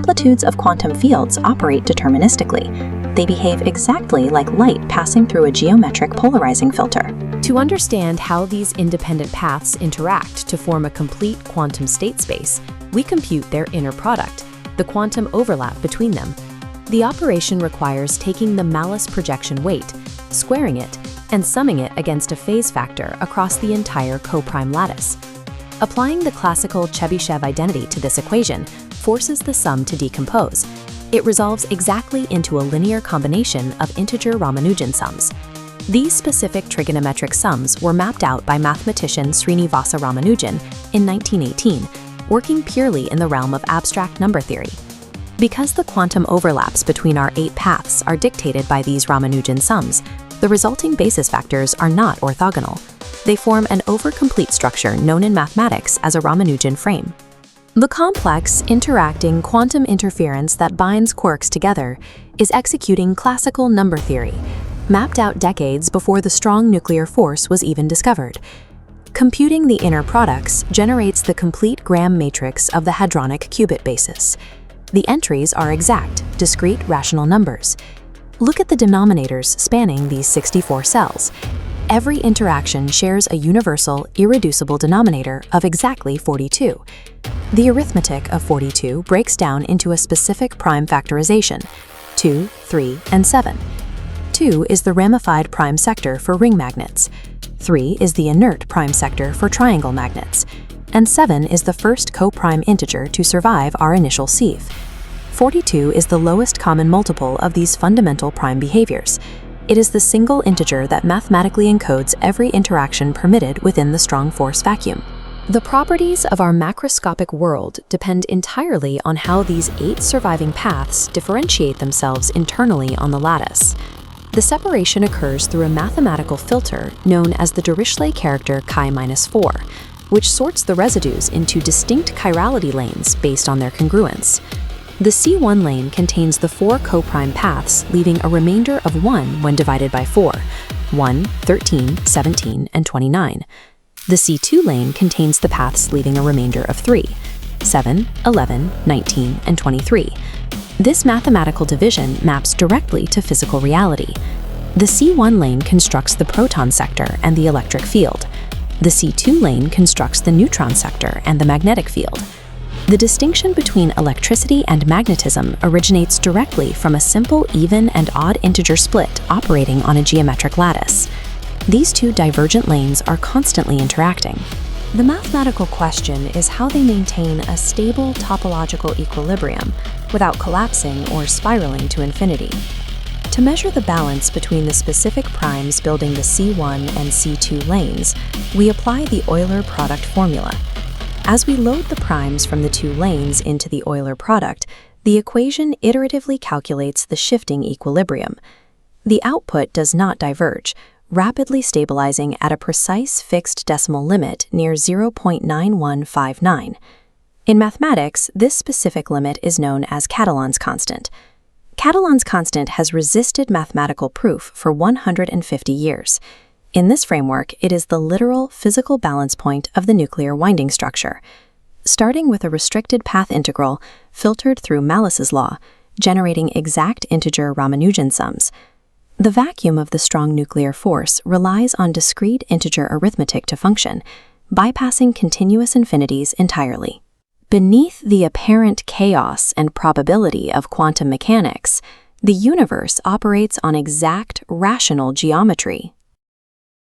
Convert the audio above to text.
amplitudes of quantum fields operate deterministically. They behave exactly like light passing through a geometric polarizing filter. To understand how these independent paths interact to form a complete quantum state space, we compute their inner product, the quantum overlap between them. The operation requires taking the Malus projection weight, squaring it, and summing it against a phase factor across the entire coprime lattice. Applying the classical Chebyshev identity to this equation forces the sum to decompose. It resolves exactly into a linear combination of integer romanujan sums. These specific trigonometric sums were mapped out by mathematician Srinivasa Ramanujan in 1918, working purely in the realm of abstract number theory. Because the quantum overlaps between our 8 paths are dictated by these Ramanujan sums, the resulting basis factors are not orthogonal. They form an overcomplete structure known in mathematics as a Ramanujan frame. The complex, interacting quantum interference that binds quarks together is executing classical number theory, mapped out decades before the strong nuclear force was even discovered. Computing the inner products generates the complete Gram matrix of the hadronic qubit basis. The entries are exact, discrete rational numbers. Look at the denominators spanning these 64 cells. Every interaction shares a universal, irreducible denominator of exactly 42. The arithmetic of 42 breaks down into a specific prime factorization, 2, 3, and 7. 2 is the ramified prime sector for ring magnets. 3 is the inert prime sector for triangle magnets. And 7 is the first coprime integer to survive our initial sieve. 42 is the lowest common multiple of these fundamental prime behaviors. It is the single integer that mathematically encodes every interaction permitted within the strong force vacuum. The properties of our macroscopic world depend entirely on how these 8 surviving paths differentiate themselves internally on the lattice. The separation occurs through a mathematical filter known as the Dirichlet character chi-4, which sorts the residues into distinct chirality lanes based on their congruence. The C1 lane contains the 4 coprime paths, leaving a remainder of 1 when divided by 4, 1, 13, 17, and 29. The C2 lane contains the paths leaving a remainder of 3, 7, 11, 19, and 23. This mathematical division maps directly to physical reality. The C1 lane constructs the proton sector and the electric field. The C2 lane constructs the neutron sector and the magnetic field. The distinction between electricity and magnetism originates directly from a simple even and odd integer split operating on a geometric lattice. These 2 divergent lanes are constantly interacting. The mathematical question is how they maintain a stable topological equilibrium without collapsing or spiraling to infinity. To measure the balance between the specific primes building the C1 and C2 lanes, we apply the Euler product formula. As we load the primes from the 2 lanes into the Euler product, the equation iteratively calculates the shifting equilibrium. The output does not diverge, rapidly stabilizing at a precise fixed decimal limit near 0.9159. In mathematics, this specific limit is known as Catalans Constant. Catalans Constant has resisted mathematical proof for 150 years. In this framework, it is the literal physical balance point of the nuclear winding structure. Starting with a restricted path integral filtered through Malus's law, generating exact integer Ramanujan sums, the vacuum of the strong nuclear force relies on discrete integer arithmetic to function, bypassing continuous infinities entirely. Beneath the apparent chaos and probability of quantum mechanics, the universe operates on exact, rational geometry.